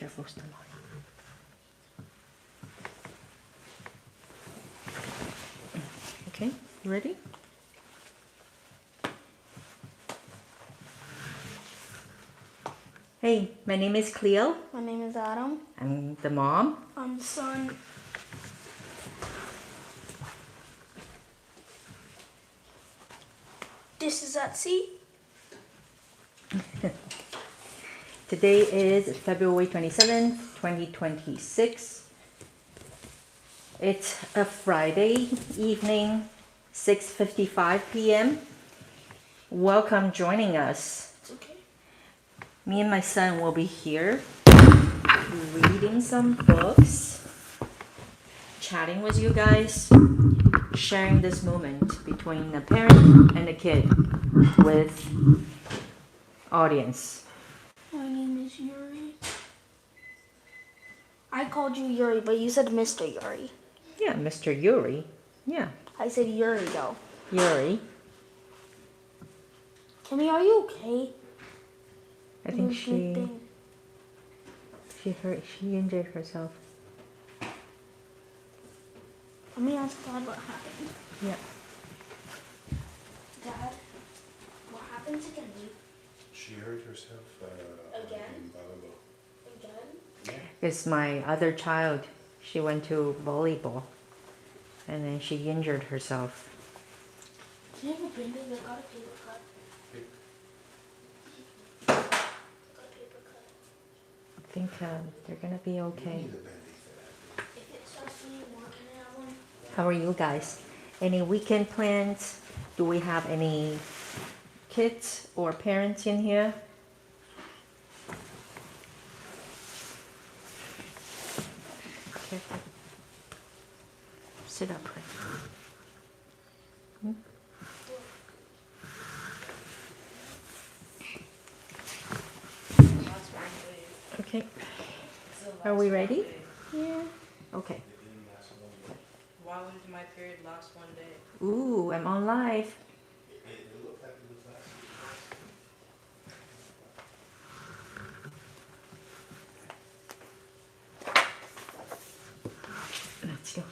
Careful, Stella. Okay, you ready? Hey, my name is Clio. My name is Adam. I'm the mom. I'm the son. This is Etsy. Today is February 27th, 2026. It's a Friday evening, 6:55 p.m. Welcome joining us. It's okay. Me and my son will be here reading some books, chatting with you guys, sharing this moment between a parent and a kid with audience. My name is Yuri. I called you Yuri, but you said Mr. Yuri. Yeah, Mr. Yuri. Yeah, I said Yuri though. Yuri. Kimmy, are you okay? I think You're sleeping. she injured herself. Let me ask Dad what happened. Yeah. Dad, what happened to Kimmy? She hurt herself Again? in volleyball. Again? It's my other child. She went to volleyball and then she injured herself. Can you have a bandage? I got a paper cut. Hey, I got a paper cut. I think they're gonna be you okay. need a Band-Aid for that. If it starts bleeding more, can I have one? How are you guys? Any weekend plans? Do we have any kids or parents in here? Careful. Sit up. Hmm? Okay. Are we ready? Yeah. Okay. Why would my period last one day? Ooh, I'm on live. It looked like it was last Let's go.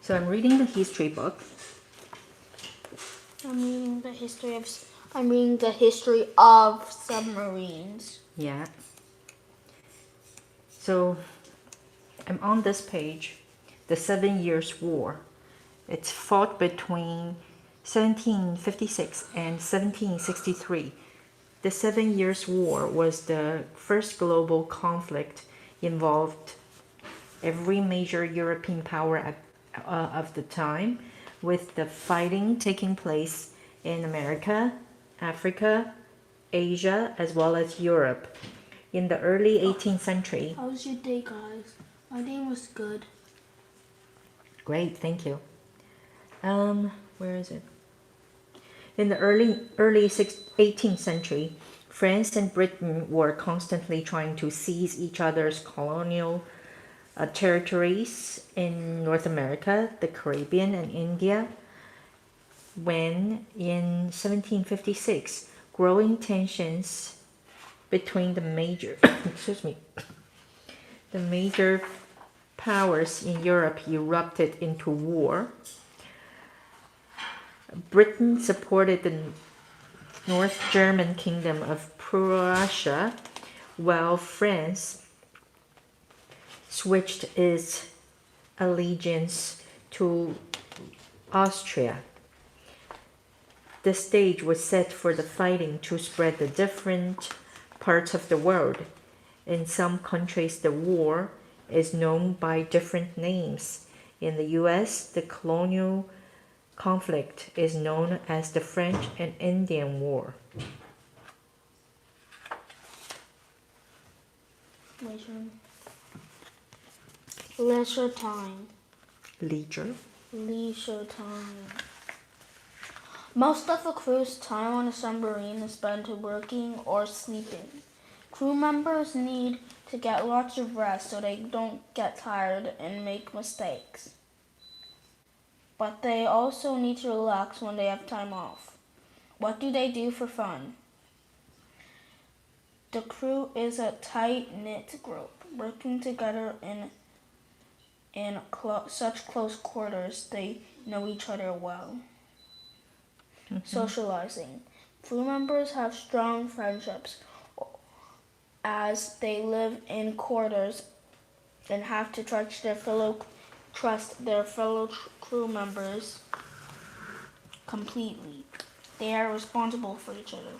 So I'm reading the history book. I'm reading the history of submarines. Yeah. So I'm on this page, the 7 Years' War. It's fought between 1756 and 1763. The 7 Years' War was the first global conflict involved every major European power of the time, with the fighting taking place in America, Africa, Asia, as well as Europe. In the early 18th century. How was your day, guys? My day was good. Great, thank you. Where is it? In the early 18th century, France and Britain were constantly trying to seize each other's colonial territories in North America, the Caribbean, and India. When in 1756, growing tensions between the major the major powers in Europe erupted into war. Britain supported the North German kingdom of Prussia, while France switched its allegiance to Austria. The stage was set for the fighting to spread to different parts of the world. In some countries, the war is known by different names. In the US, the colonial conflict is known as the French and Indian War. Leisure time. Leisure. Leisure time. Most of a crew's time on a submarine is spent working or sleeping. Crew members need to get lots of rest so they don't get tired and make mistakes. but they also need to relax when they have time off. What do they do for fun? The crew is a tight-knit group, working together in such close quarters they know each other well. Socializing. Crew members have strong friendships as they live in quarters and have to trust their fellow crew members completely. They are responsible for each other.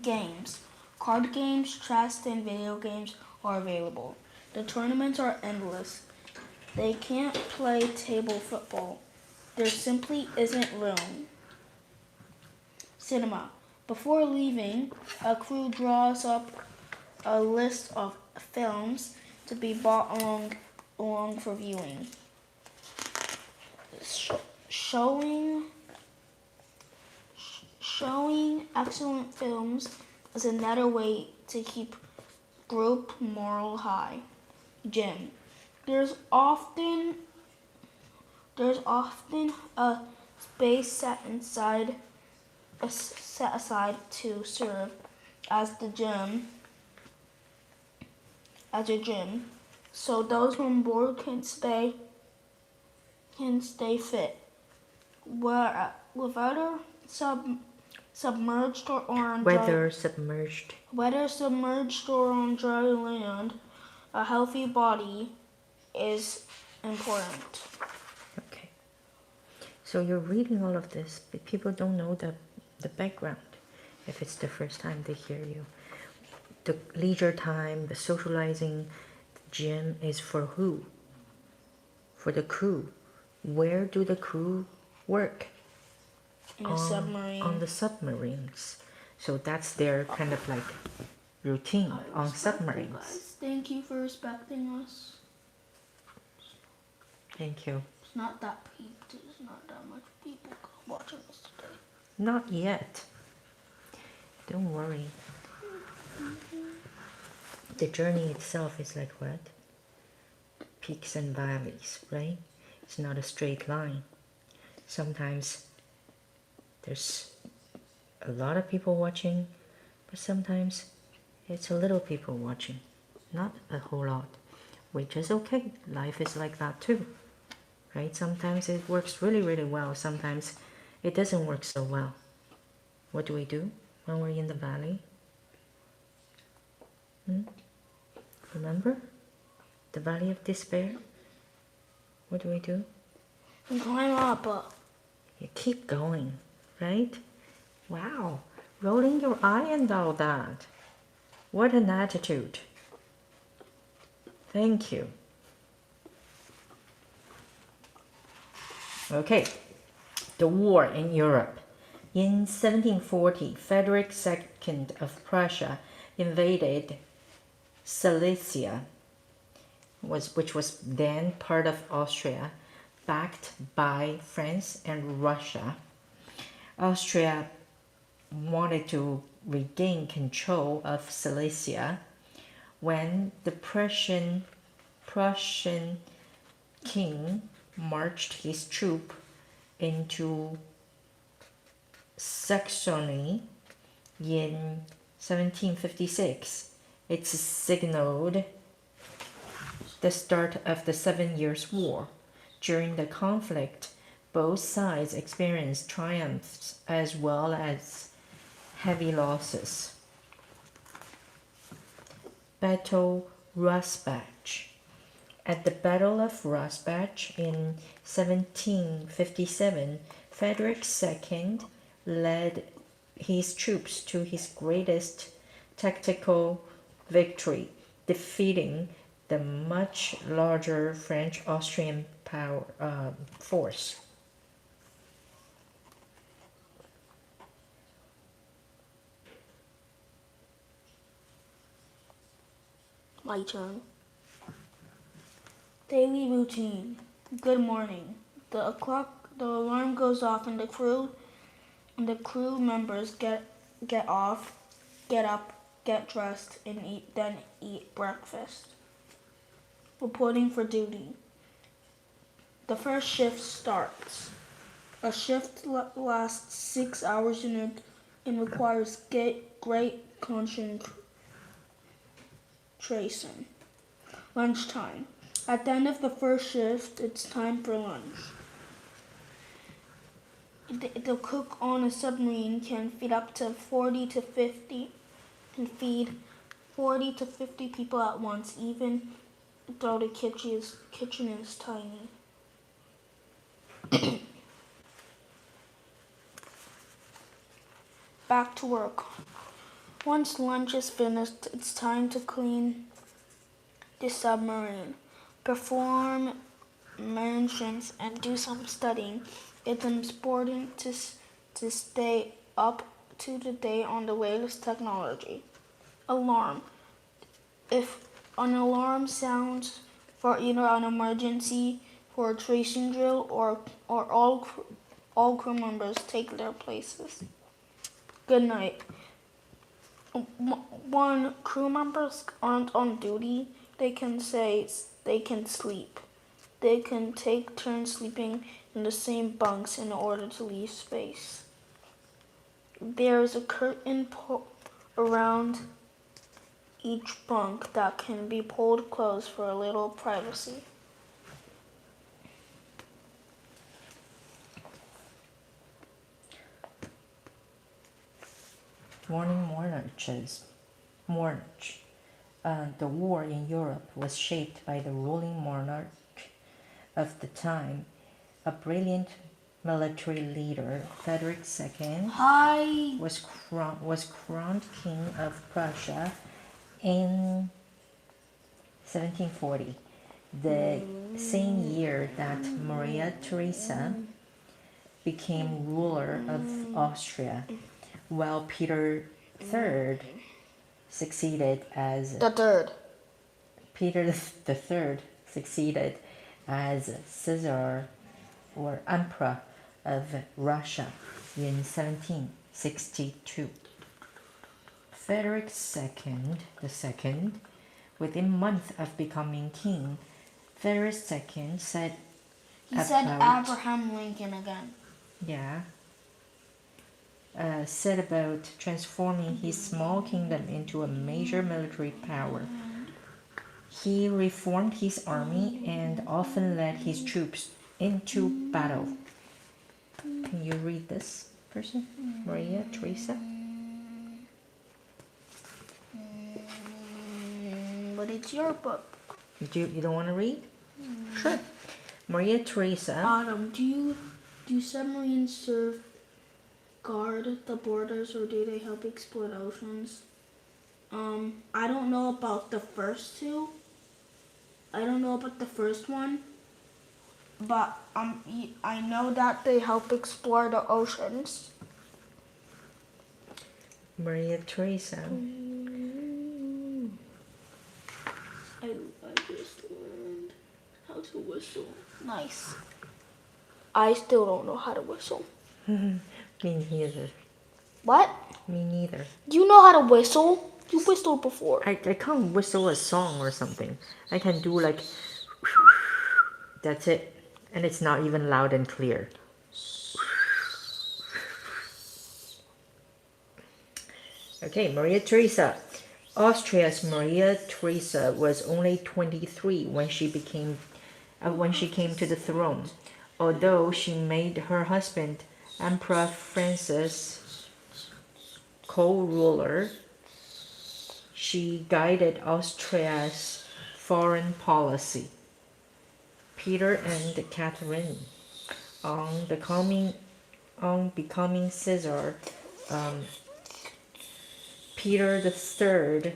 Games. Card games, chess, and video games are available. The tournaments are endless. They can't play table football. There simply isn't room. Cinema. Before leaving, a crew draws up a list of films to be bought along for viewing. Showing excellent films is another way to keep group morale high. Gym. There's often a space set aside to serve as a gym, so those on board can stay fit. Whether submerged or on Whether submerged. on dry land, a healthy body is important. Okay. So you're reading all of this, but people don't know the background if it's the first time they hear you. The leisure time, the socializing, the gym is for who? For the crew. Where do the crew work? In a submarine. On the submarines. So that's their kind of like routine on submarines. Guys, thank you for respecting us. Thank you. It's not that there's not that much people watching us today. Not yet. Don't worry. The journey itself is like what? Peaks and valleys, right? It's not a straight line. Sometimes there's a lot of people watching, but sometimes it's a little people watching. Not a whole lot, which is okay. Life is like that too, right? Sometimes it works really, really well. Sometimes it doesn't work so well. What do we do when we're in the valley? Remember? The valley of despair? What do we do? We climb up. You keep going, right? Wow, rolling your eye and all that. What an attitude. Thank you. Okay, the war in Europe. In 1740, Frederick II of Prussia invaded Silesia, which was then part of Austria, backed by France and Russia. Austria wanted to regain control of Silesia when the Prussian king marched his troop into Saxony in 1756. It signaled the start of the 7 Years' War. During the conflict, both sides experienced triumphs as well as heavy losses. Battle Rosbach. At the Battle of Rosbach in 1757, Frederick II led his troops to his greatest tactical victory, defeating the much larger French-Austrian force. My turn. Daily routine. Good morning. The alarm goes off and the crew members get up, get dressed, and eat breakfast. Reporting for duty. The first shift starts. A shift lasts 6 hours and requires great concentration. Lunchtime. At the end of the first shift, it's time for lunch. The cook on a submarine can feed up to 40 to 50 people at once, even though the kitchen is tiny. Back to work. Once lunch is finished, it's time to clean the submarine, perform mentions, and do some studying. It's important to stay up to the date on the latest technology. Alarm. If an alarm sounds for either an emergency, for a tracing drill, or all crew members take their places. Good night. When crew members aren't on duty, they can sleep. They can take turns sleeping in the same bunks in order to leave space. There's a curtain around each bunk that can be pulled close for a little privacy. Morning monarch. The war in Europe was shaped by the ruling monarch of the time, a brilliant military leader. Frederick II was crowned King of Prussia in 1740, the same year that Maria Theresa became ruler of Austria, while Peter III succeeded as Caesar or Emperor of Russia in 1762. Frederick II, within a month of becoming king, Frederick II said Abraham Lincoln again. Said about transforming his small kingdom into a major military power. He reformed his army and often led his troops into battle. Can you read this person? Maria Theresa? But it's your book. You don't want to read? Sure. Maria Theresa. Autumn, do submarines guard the borders, or do they help explore the oceans? I don't know about the first two. I don't know about the first one, but I know that they help explore the oceans. Maria Theresa. I just learned how to whistle. Nice. I still don't know how to whistle. Me neither. What? Me neither. Do you know how to whistle? You whistled before. I can't whistle a song or something. I can do like... That's it. And it's not even loud and clear. Okay, Maria Theresa. Austria's Maria Theresa was only 23 when she came to the throne. Although she made her husband, Emperor Francis, co-ruler, she guided Austria's foreign policy. Peter and Catherine, on becoming Caesar, Peter III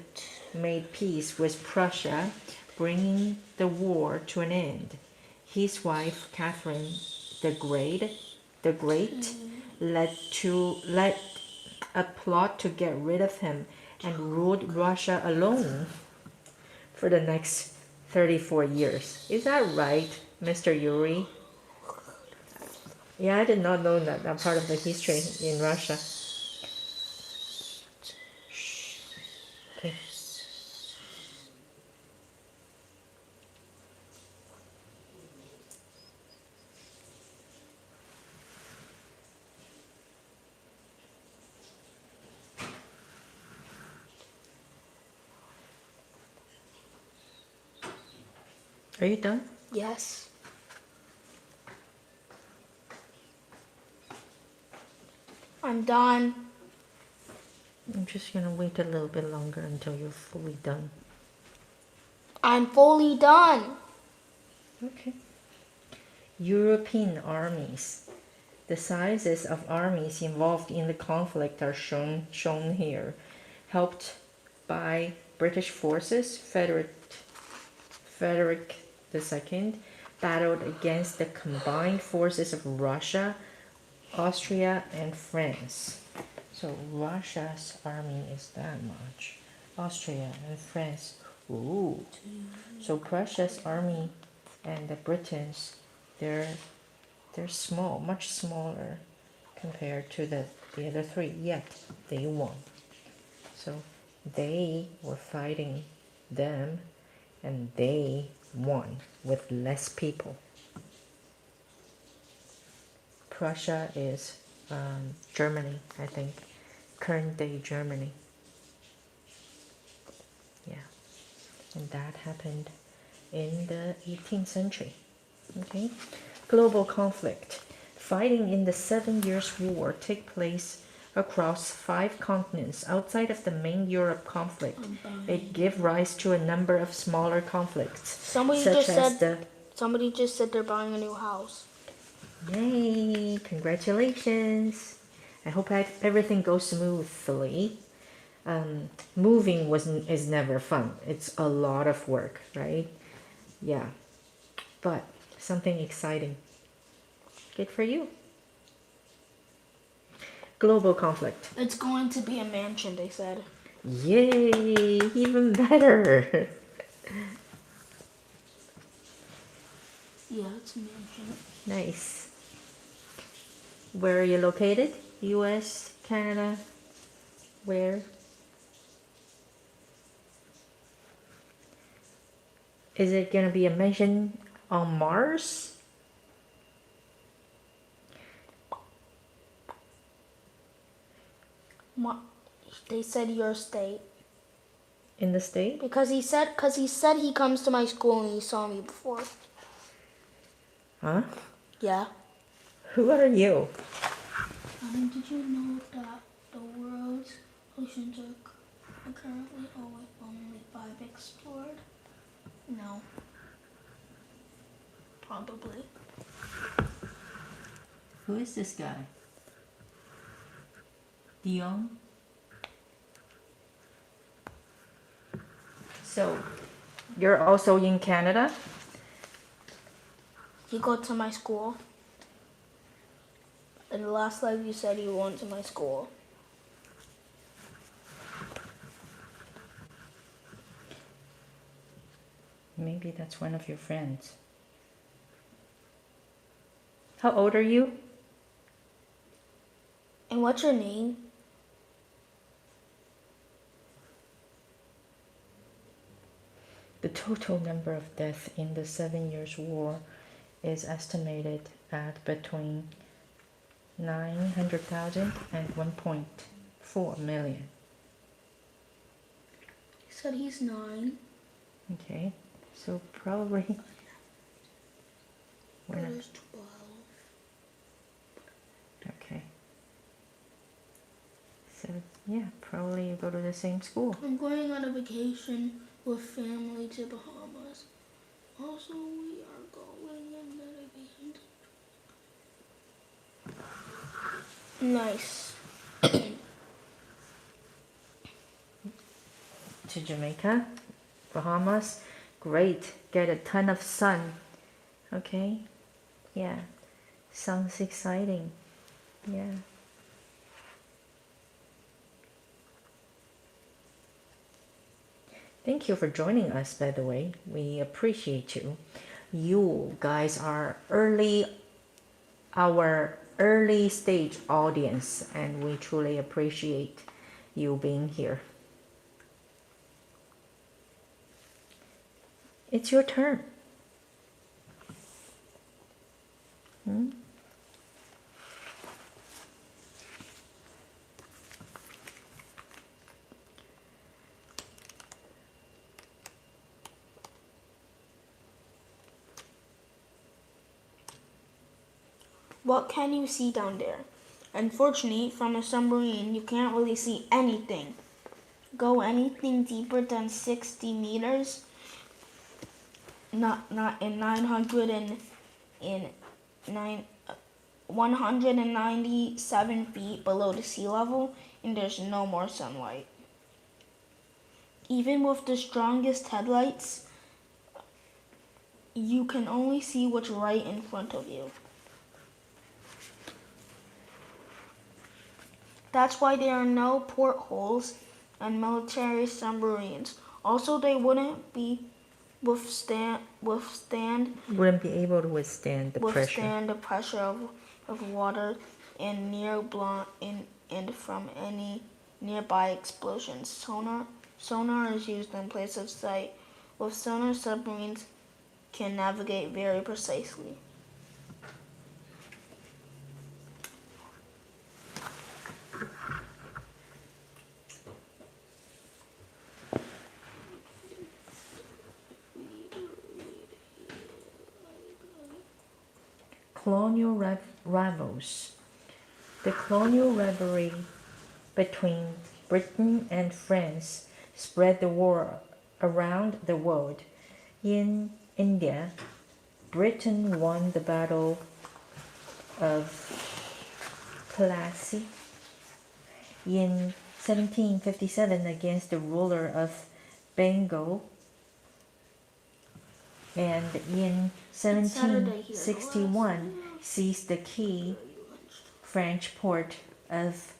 made peace with Prussia, bringing the war to an end. His wife Catherine the Great led a plot to get rid of him and ruled Russia alone for the next 34 years. Is that right, Mr. Yuri? Yeah, I did not know that part of the history in Russia. Okay. Are you done? Yes. I'm done. I'm just gonna wait a little bit longer until you're fully done. I'm fully done. Okay. European armies. The sizes of armies involved in the conflict are shown here. Helped by British forces, Frederick II battled against the combined forces of Russia, Austria, and France. So Russia's army is that much. Austria and France. Ooh. So Prussia's army and the Britons, they're small, much smaller compared to the other three. Yet they won. So they were fighting them and they won with less people. Prussia is Germany, I think. Current day Germany. Yeah. And that happened in the 18th century. Okay. Global conflict. Fighting in the 7 Years' War took place across 5 continents outside of the main Europe conflict. It gave rise to a number of smaller conflicts, Somebody just said they're buying a new house. Yay! Congratulations! I hope everything goes smoothly. Moving is never fun. It's a lot of work, right? Yeah, but something exciting. Good for you. Global conflict. It's going to be a mansion, they said. Yay! Even better. Yeah, it's a mansion. Nice. Where are you located? U.S., Canada? Where? Is it gonna be a mansion on Mars? They said your state. In the state? Because he said he comes to my school and he saw me before. Huh? Yeah. Who are you? Did you know that the world's oceans are currently only 5 explored? No. Probably. Who is this guy? Dion? So, you're also in Canada? You go to my school. And the last live you said you went to my school. Maybe that's one of your friends. How old are you? And what's your name? The total number of deaths in the 7 Years' War is estimated at between 900,000 and 1.4 million. He said he's 9. Okay, so probably we're not, There's 12. okay. So yeah, probably you go to the same school. I'm going on a vacation with family to Bahamas. Also, we are going on a vacation. Nice. To Jamaica, Bahamas, great. Get a ton of sun. Okay, yeah, sounds exciting. Yeah. Thank you for joining us, by the way. We appreciate you. You guys are our early stage audience, and we truly appreciate you being here. It's your turn. What can you see down there? Unfortunately, from a submarine, you can't really see anything. Go anything deeper than 60 meters, not in 900 and in 197 feet below the sea level, and there's no more sunlight. Even with the strongest headlights, you can only see what's right in front of you. That's why there are no portholes on military submarines. Also, they wouldn't be withstand Wouldn't be able to withstand the pressure. the pressure of water and and from any nearby explosions. Sonar is used in place of sight. With sonar, submarines can navigate very precisely. Colonial rivals. The colonial rivalry between Britain and France spread the war around the world. In India, Britain won the Battle of Plassey in 1757 against the ruler of Bengal, and in 1761 seized the key French port of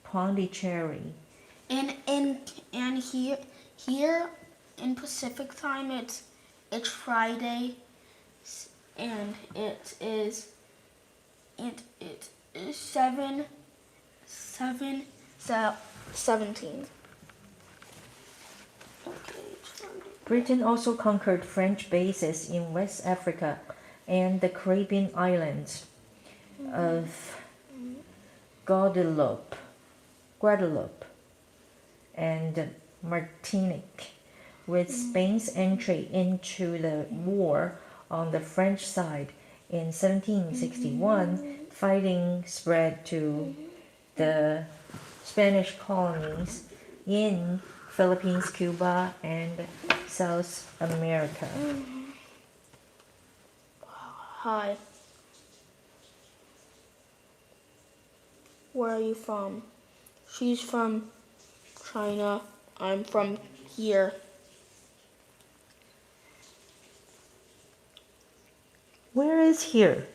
Pondicherry. And here in Pacific time it's Friday, and it is 17. Okay, it's Friday. Britain also conquered French bases in West Africa and the Caribbean islands of Guadeloupe, and Martinique. With Spain's entry into the war on the French side in 1761, fighting spread to the Spanish colonies in Philippines, Cuba, and South America. Hi. Where are you from? She's from China. I'm from here. Where is here?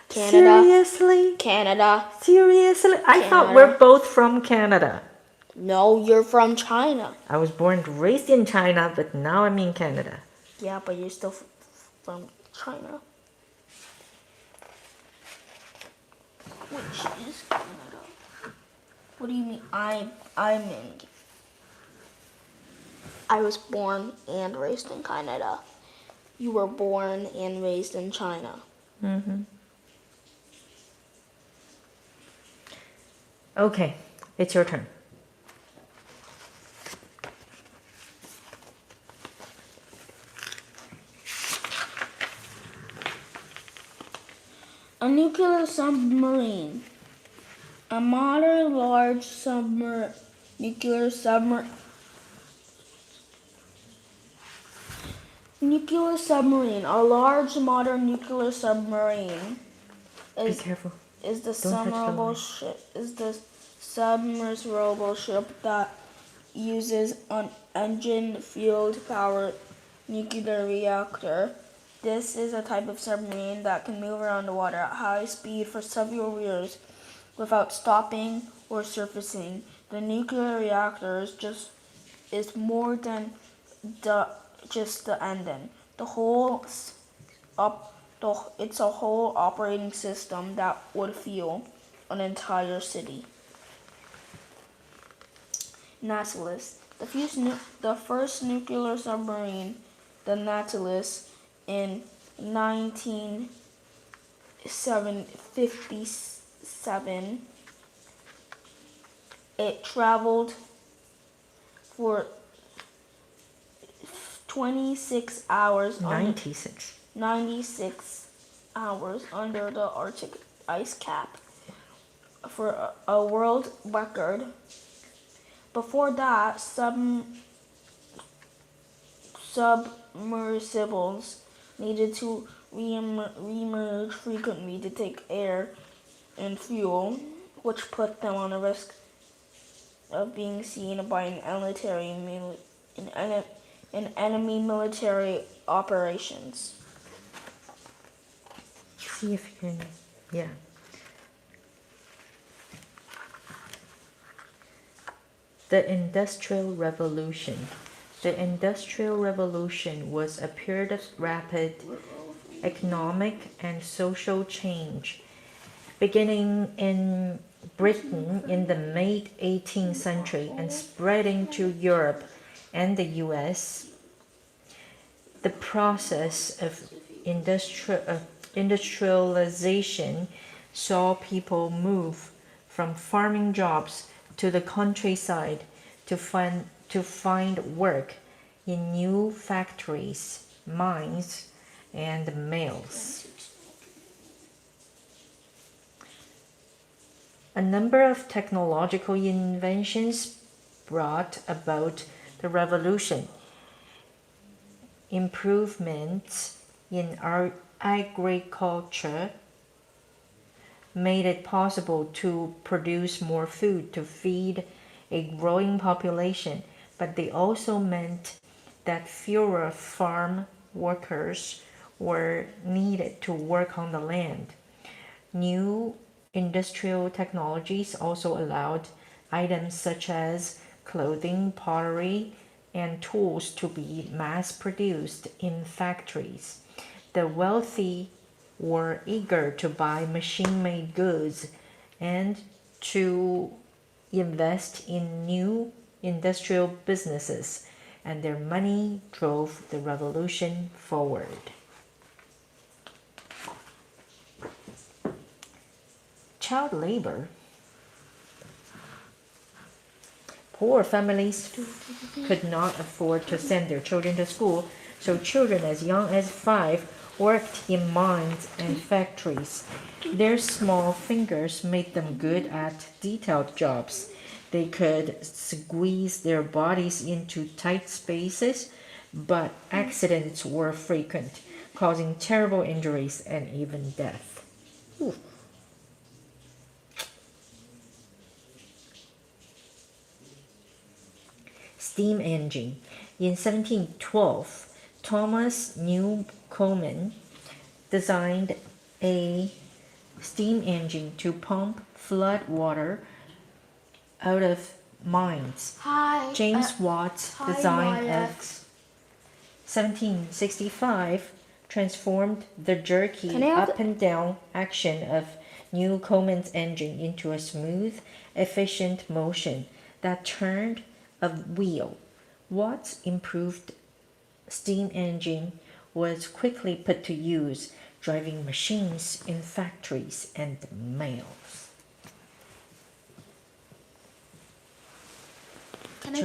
Canada. Seriously? Canada. Seriously? I thought Canada. we're both from Canada. No, you're from China. I was born and raised in China, but now I'm in Canada. Yeah, but you're still from China. Which is Canada. What do you mean? I was born and raised in Canada. You were born and raised in China. Okay, it's your turn. A nuclear submarine. A modern large nuclear submarine. A large modern nuclear submarine Be careful. is the Don't touch the submersible ship that uses an engine-fueled powered nuclear reactor. This is a type of submarine that can move around the water at high speed for several years without stopping or surfacing. The nuclear reactor is more than just the engine. It's a whole operating system that would fuel an entire city. Nautilus. The first nuclear submarine, the Nautilus, in 1957. It traveled for 26 hours. 96. hours under the Arctic ice cap for a world record. Before that, submersibles needed to reemerge frequently to take air and fuel, which put them on a risk of being seen by an enemy military operations. See if you can, yeah. The Industrial Revolution. The Industrial Revolution was a period of rapid economic and social change, beginning in Britain in the late 18th century and spreading to Europe and the US. The process of industrialization saw people move from farming jobs to the countryside to find work in new factories, mines, and mills. A number of technological inventions brought about the revolution. Improvements in our agriculture made it possible to produce more food to feed a growing population, but they also meant that fewer farm workers were needed to work on the land. New industrial technologies also allowed items such as clothing, pottery, and tools to be mass-produced in factories. The wealthy were eager to buy machine-made goods and to invest in new industrial businesses, and their money drove the revolution forward. Child labor. Poor families could not afford to send their children to school, so children as young as 5 worked in mines and factories. Their small fingers made them good at detailed jobs. They could squeeze their bodies into tight spaces, but accidents were frequent, causing terrible injuries and even death. Ooh. Steam engine. In 1712, Thomas Newcomen designed a steam engine to pump flood water out of mines. James Watt's design of 1765 transformed the jerky up and down action of Newcomen's engine into a smooth, efficient motion that turned a wheel. Watt's improved steam engine was quickly put to use, driving machines in factories and mills. Can I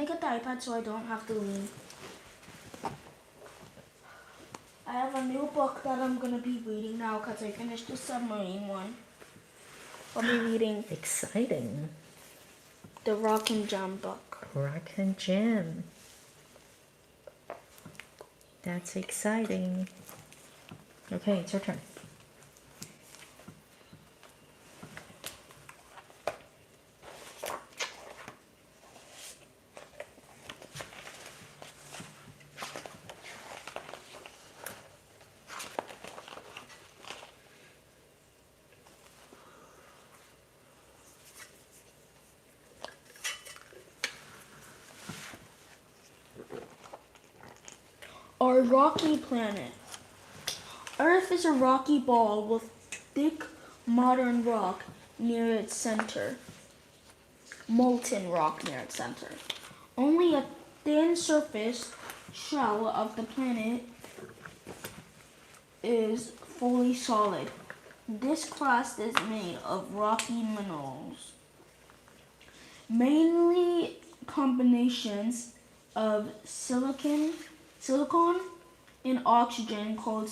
get the iPad so I don't have to lean? I have a new book that I'm gonna be reading now because I finished the submarine one. I'll be reading Exciting. the Rock and Jam book. Rock and Jam. That's exciting. Okay, it's your turn. Our rocky planet. Earth is a rocky ball with thick modern rock near its center. Molten rock near its center. Only a thin surface shell of the planet is fully solid. This crust is made of rocky minerals, mainly combinations of silicon and oxygen called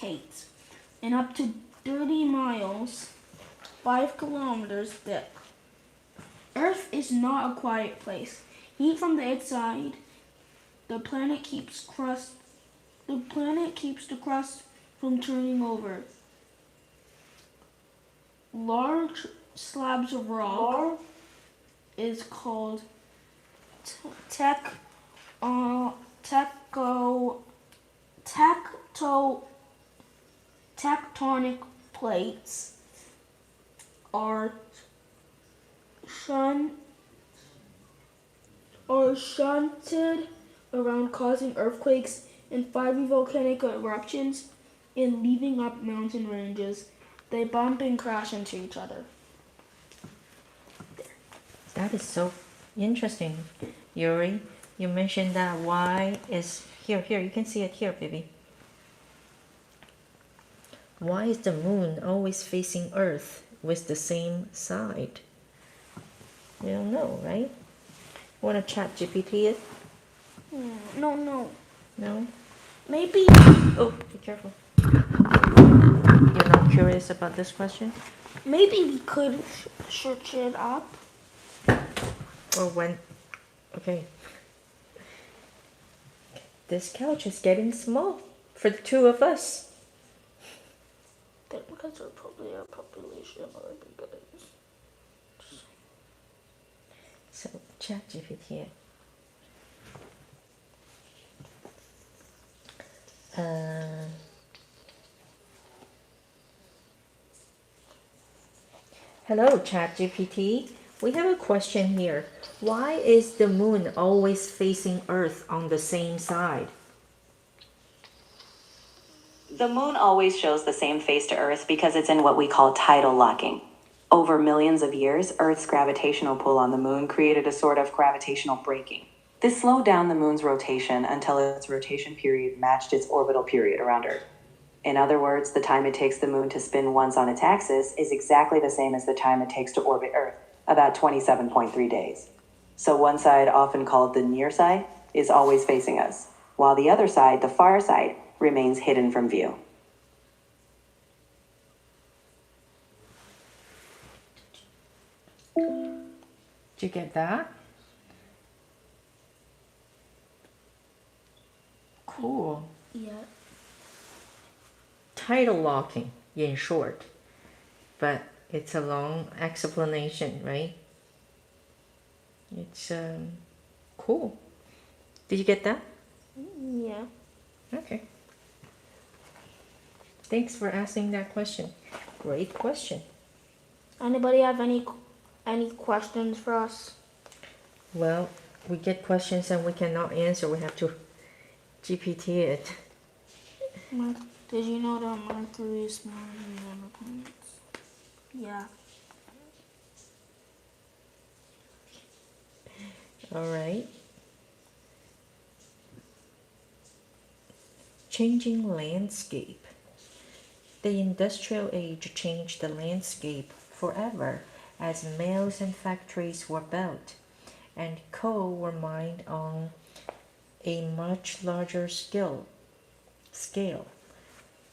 and up to 30 miles, 5 kilometers thick. Earth is not a quiet place. Heat from the inside, the planet keeps the crust from turning over. Large slabs of rock is called tectonic plates are shunted around, causing earthquakes and fiery volcanic eruptions and leaving up mountain ranges. They bump and crash into each other. That is so interesting, Yuri. You mentioned that why is here, you can see it here, baby. Why is the moon always facing Earth with the same side? You don't know, right? Want to chat GPT it? No. No? Maybe. Oh, be careful. You're not curious about this question? Maybe we could search it up. Or when... Okay. This couch is getting small for the two of us. Because our population are big guys. So, chat GPT it. Hello, ChatGPT. We have a question here. Why is the moon always facing Earth on the same side? The moon always shows the same face to Earth because it's in what we call tidal locking. Over millions of years, Earth's gravitational pull on the moon created a sort of gravitational braking. This slowed down the moon's rotation until its rotation period matched its orbital period around Earth. In other words, the time it takes the moon to spin once on its axis is exactly the same as the time it takes to orbit Earth, about 27.3 days. So one side, often called the near side, is always facing us, while the other side, the far side, remains hidden from view. Did you get that? Cool. Yeah. Tidal locking, in short. But it's a long explanation, right? It's cool. Did you get that? Yeah. Okay. Thanks for asking that question. Great question. Anybody have any questions for us? Well, we get questions and we cannot answer. We have to GPT it. Did you know that Mercury is smaller than the other planets? Yeah. All right. Changing landscape. The industrial age changed the landscape forever as mills and factories were built and coal were mined on a much larger scale.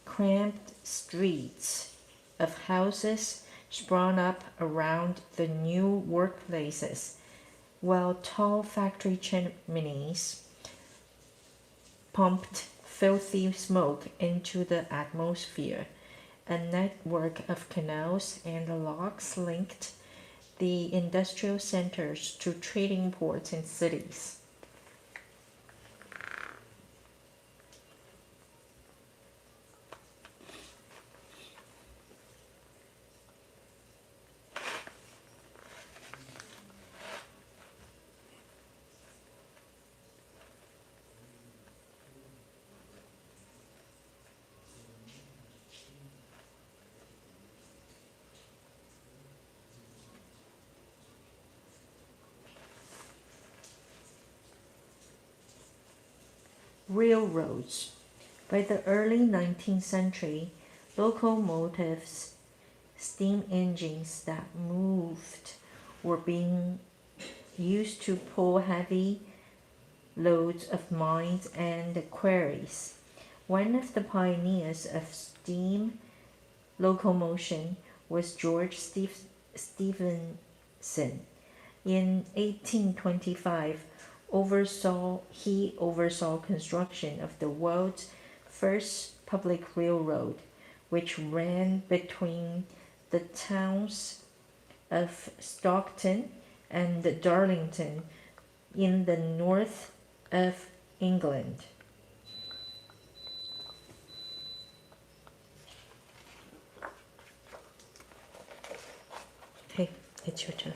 Cramped streets of houses sprung up around the new workplaces, while tall factory chimneys pumped filthy smoke into the atmosphere. A network of canals and locks linked the industrial centers to trading ports and cities. Railroads. By the early 19th century, locomotives, steam engines that moved, were being used to pull heavy loads of mines and quarries. One of the pioneers of steam locomotion was George Stephenson. In 1825, he oversaw construction of the world's first public railroad, which ran between the towns of Stockton and Darlington in the north of England. Hey, it's your turn.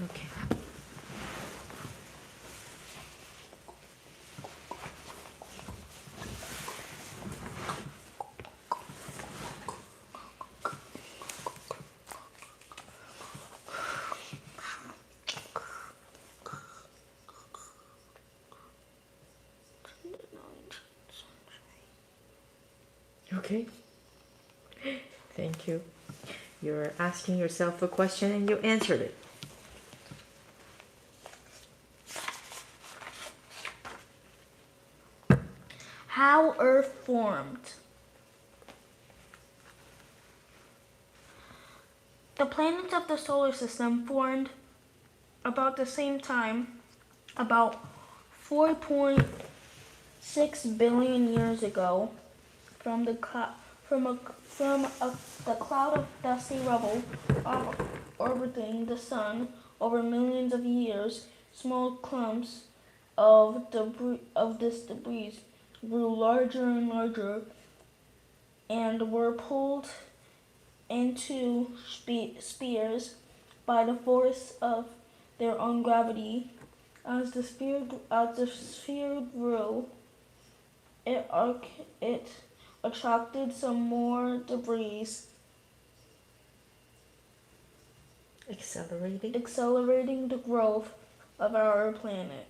Okay. Okay. Thank you. You're asking yourself a question and you answered it. How Earth formed. The planets of the solar system formed about the same time, about 4.6 billion years ago, from the cloud of dusty rubble orbiting the sun. Over millions of years, small clumps of this debris grew larger and larger and were pulled into spheres by the force of their own gravity. As the sphere grew, it attracted some more debris, accelerating the growth of our planet.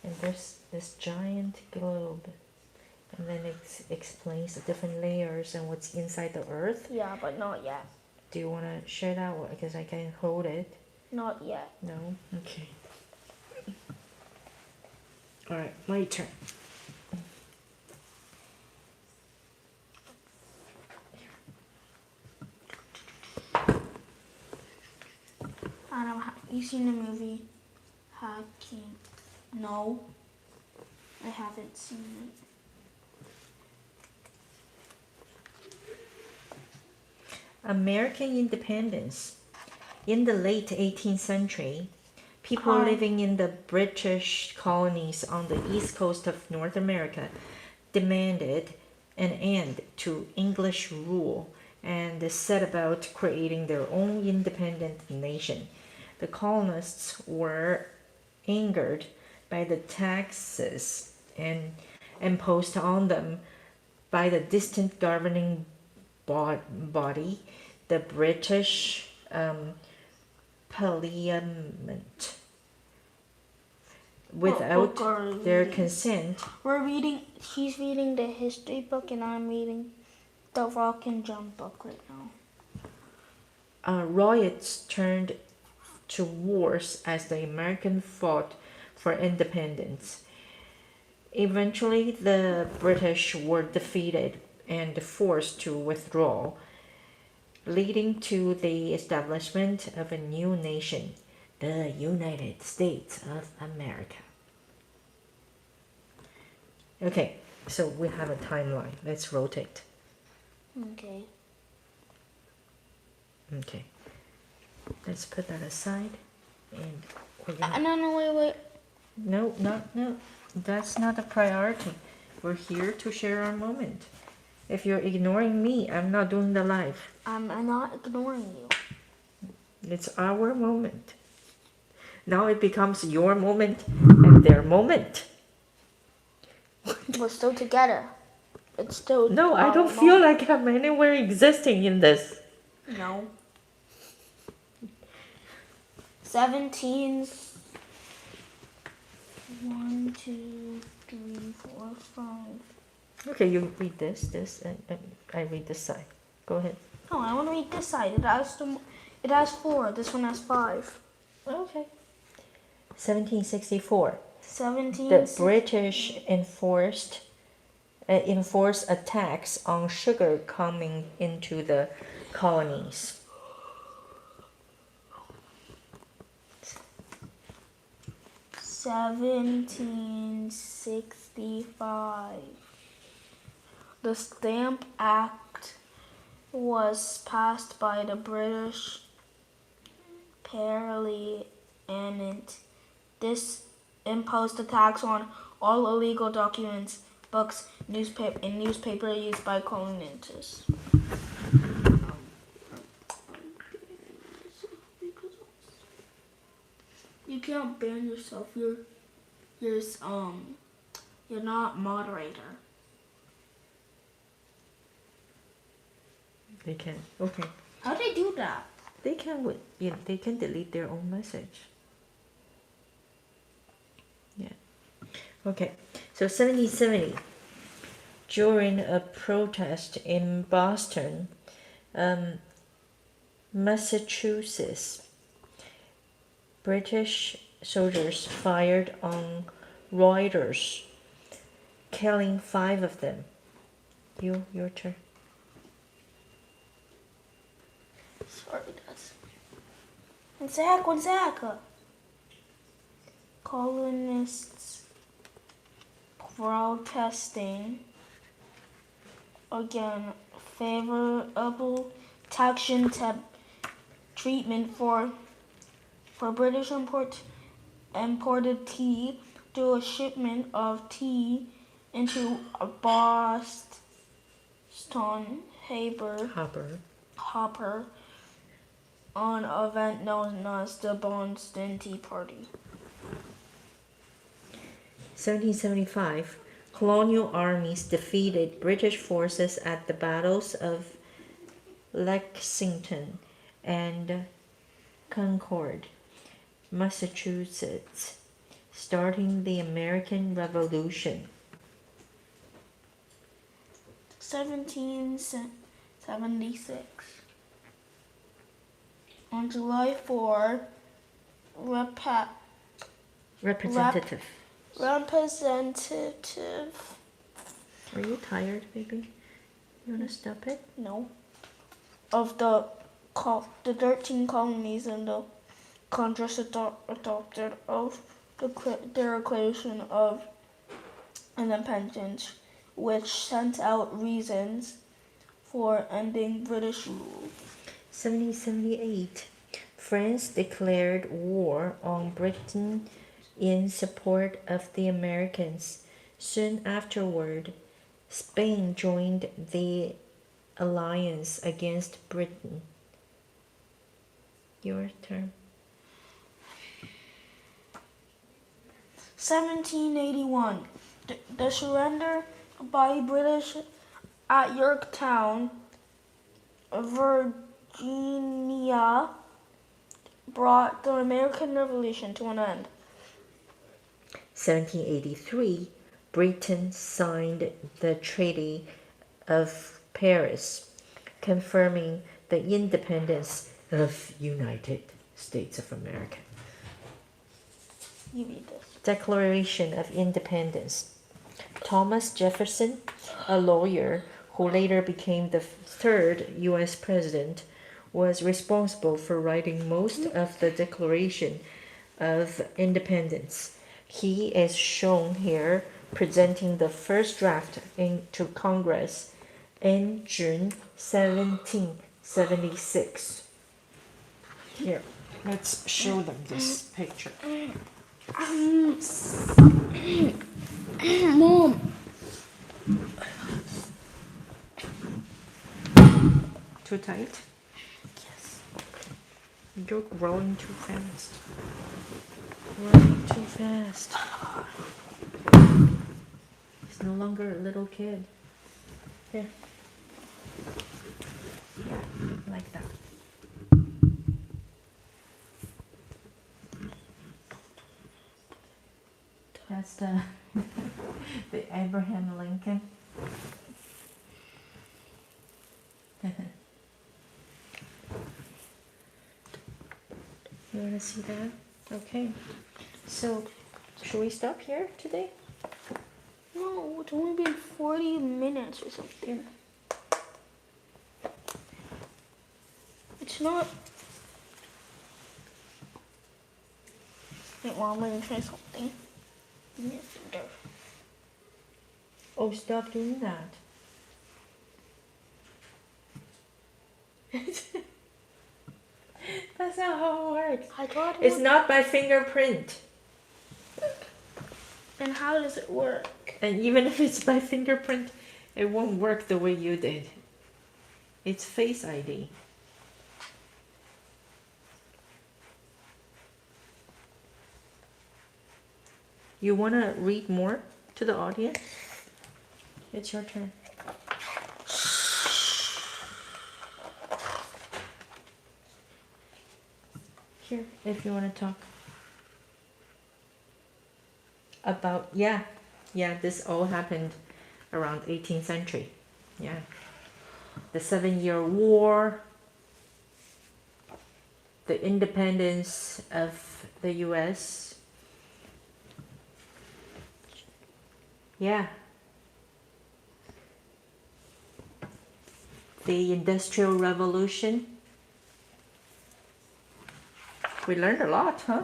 And there's this giant globe. And then it explains the different layers and what's inside the earth. Yeah, but not yet. Do you want to share that? Because I can hold it. Not yet. No? Okay. Alright, my turn. Adam, you seen the movie Hacking? No, I haven't seen it. American independence. In the late 18th century, people living in the British colonies on the east coast of North America demanded an end to English rule and set about creating their own independent nation. The colonists were angered by the taxes and imposed on them by the distant governing body, the British Parliament. Without their consent. He's reading the history book and I'm reading the Rock and Jump book right now. Riots turned to wars as the Americans fought for independence. Eventually, the British were defeated and forced to withdraw, leading to the establishment of a new nation, the United States of America. Okay, so we have a timeline. Let's rotate. Okay. Okay. Let's put that aside. And we're gonna... No, wait. No. That's not a priority. We're here to share our moment. If you're ignoring me, I'm not doing the live. I'm not ignoring you. It's our moment. Now it becomes your moment and their moment. We're still together. It's still... No, I don't feel like I'm anywhere existing in this. No. 17's 1, 2, 3, 4, 5. Okay, you read this, and I read this side. Go ahead. No, I want to read this side. It has 4. This one has 5. Okay. 1764. 17. The British enforced a tax on sugar coming into the colonies. 1765. The Stamp Act was passed by the British Parliament. This imposed a tax on all illegal documents, books, and newspaper used by colonists. You can't ban yourself. You're not moderator. They can. Okay. How do they do that? They can. They can delete their own message. Yeah. Okay. So 1770. During a protest in Boston, Massachusetts, British soldiers fired on rioters, killing 5 of them. Your turn. Sorry, that's. One sec. Colonists protesting again favorable taxation treatment for British imported tea through a shipment of tea into a Boston hopper on an event known as the Boston Tea Party. 1775, colonial armies defeated British forces at the battles of Lexington and Concord, Massachusetts, starting the American Revolution. 1776. On July 4, Representative. Are you tired, baby? You wanna stop it? No. Of the 13 colonies in the Congress adopted of the Declaration of Independence, which sent out reasons for ending British rule. 1778, France declared war on Britain in support of the Americans. Soon afterward, Spain joined the alliance against Britain. Your turn. 1781. The surrender by British at Yorktown, Virginia, brought the American Revolution to an end. 1783, Britain signed the Treaty of Paris, confirming the independence of United States of America. You read this. Declaration of Independence. Thomas Jefferson, a lawyer who later became the 3rd U.S. president, was responsible for writing most of the Declaration of Independence. He is shown here presenting the first draft to Congress in June 1776. Here, let's show them this picture. Mom. Too tight? Yes. You're growing too fast. Growing too fast. He's no longer a little kid. Here. Yeah, like that. That's the The Abraham Lincoln. You want to see that? Okay. So, should we stop here today? No, it's only been 40 minutes or something. It's not. Wait, Mom, let me try something. Give me a finger. Oh, stop doing that. That's not how it works. I thought it It's would- not by fingerprint. And how does it work? And even if it's by fingerprint, it won't work the way you did. It's Face ID. You want to read more to the audience? It's your turn. Here, if you want to talk. About, yeah, this all happened around 18th century. Yeah. The 7-Year War, the independence of the US. Yeah. The Industrial Revolution. We learned a lot, huh?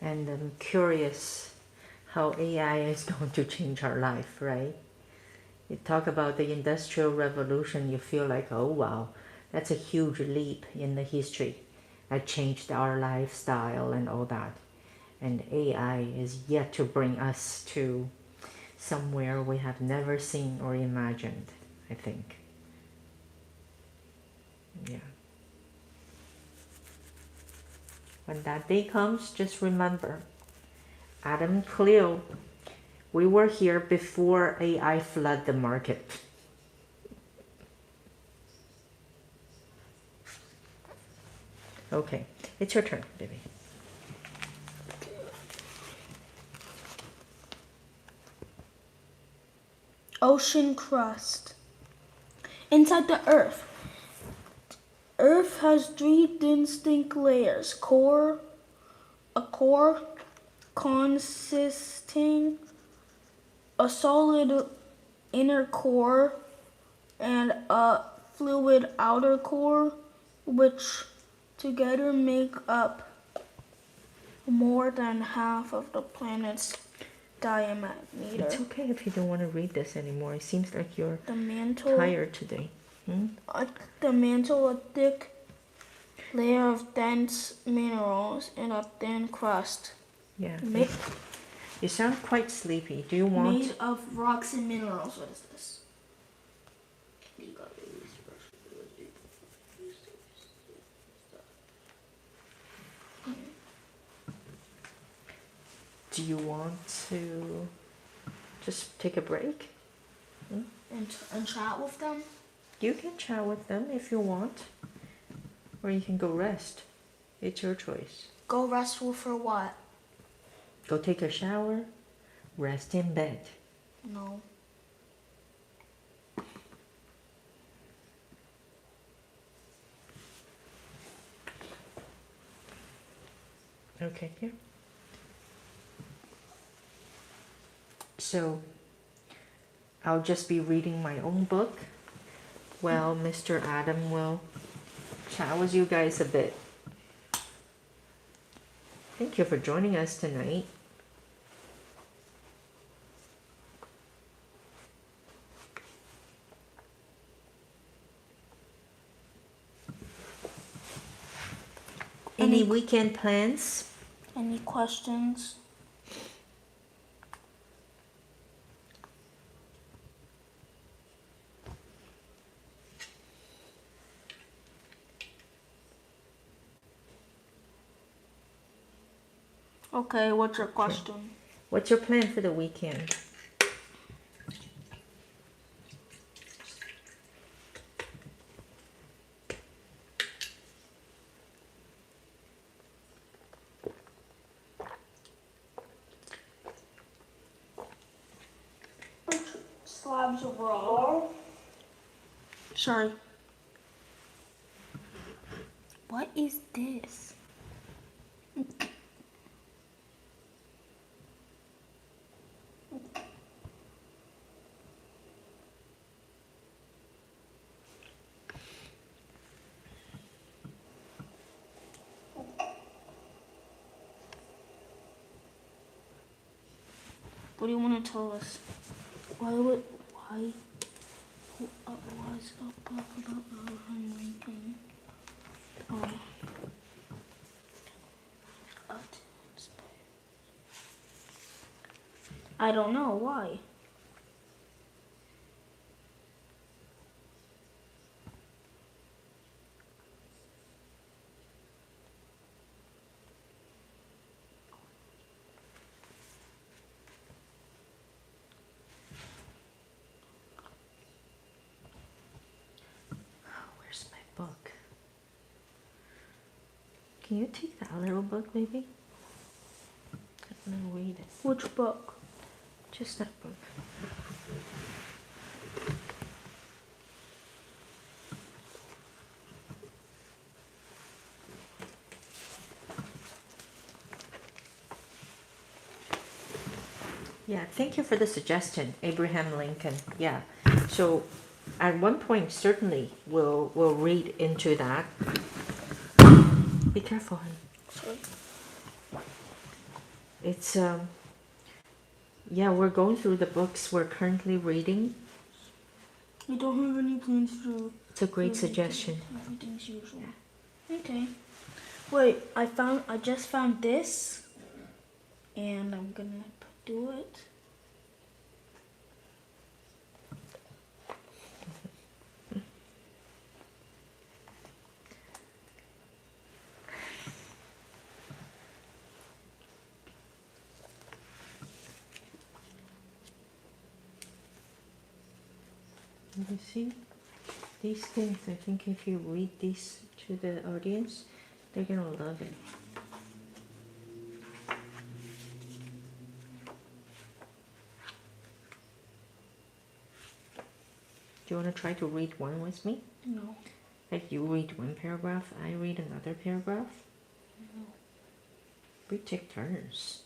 And I'm curious how AI is going to change our life, right? You talk about the Industrial Revolution, you feel like, oh wow, that's a huge leap in the history that changed our lifestyle and all that. And AI is yet to bring us to somewhere we have never seen or imagined, I think. Yeah. When that day comes, just remember, Adam and Clio, we were here before AI flooded the market. Okay, it's your turn, baby. Ocean crust. Inside the Earth. Earth has 3 distinct layers. A core consisting a solid inner core and a fluid outer core, which together make up more than half of the planet's diameter. It's okay if you don't want to read this anymore. It seems like you're The mantle, tired today. the mantle, a thick layer of dense minerals and a thin crust. Yeah. Ma- You sound quite sleepy. Do you want... Made of rocks and minerals. What is this? Do you want to just take a break? And chat with them? You can chat with them if you want. Or you can go rest. It's your choice. Go restful for what? Go take a shower. Rest in bed. No. Okay, here. So, I'll just be reading my own book. Well, Mr. Adam will chat with you guys a bit. Thank you for joining us tonight. Any weekend plans? Any questions? Okay, what's your question? What's your plan for the weekend? Slabs of rock. Sorry. What is this? What do you want to tell us? Why was a book about Abraham Lincoln? Oh. I don't know why. Where's my book? Can you take that little book, maybe? I'm gonna read it. Which book? Just that book. Yeah, thank you for the suggestion, Abraham Lincoln. Yeah, so at one point certainly we'll read into that. Be careful, hon. Sorry. It's yeah, we're going through the books we're currently reading. We don't have any plans to. It's a great suggestion. Everything's usual. Okay. Wait, I just found this, and I'm gonna do it. You see, these things, I think if you read these to the audience, they're gonna love it. Do you want to try to read one with me? No. Like you read one paragraph, I read another paragraph? No. We take turns.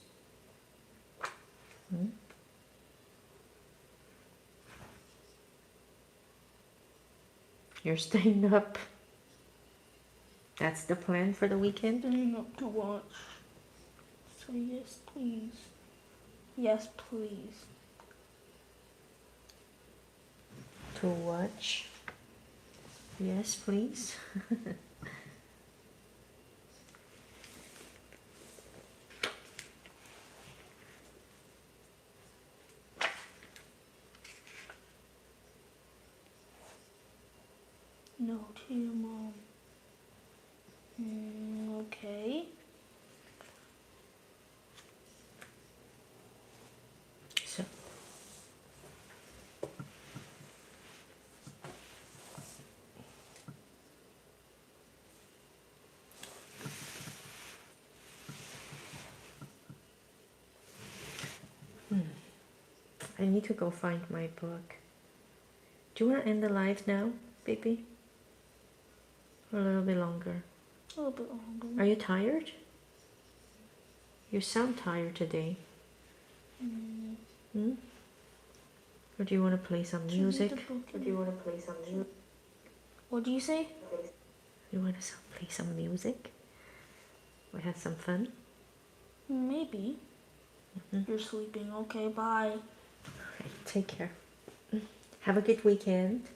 Hmm? You're staying up. That's the plan for the weekend? Staying up to watch. So yes, please. Yes, please. To watch. Yes, please. No, to your mom. Okay. So. I need to go find my book. Do you want to end the live now, baby? Or a little bit longer? A little bit longer. Are you tired? You sound tired today. Hmm? Or do you want to play some music? Or do you want to play some music? What do you say? You want to play some music? We have some fun? Maybe. You're sleeping. Okay, bye. Alright, take care. Have a good weekend.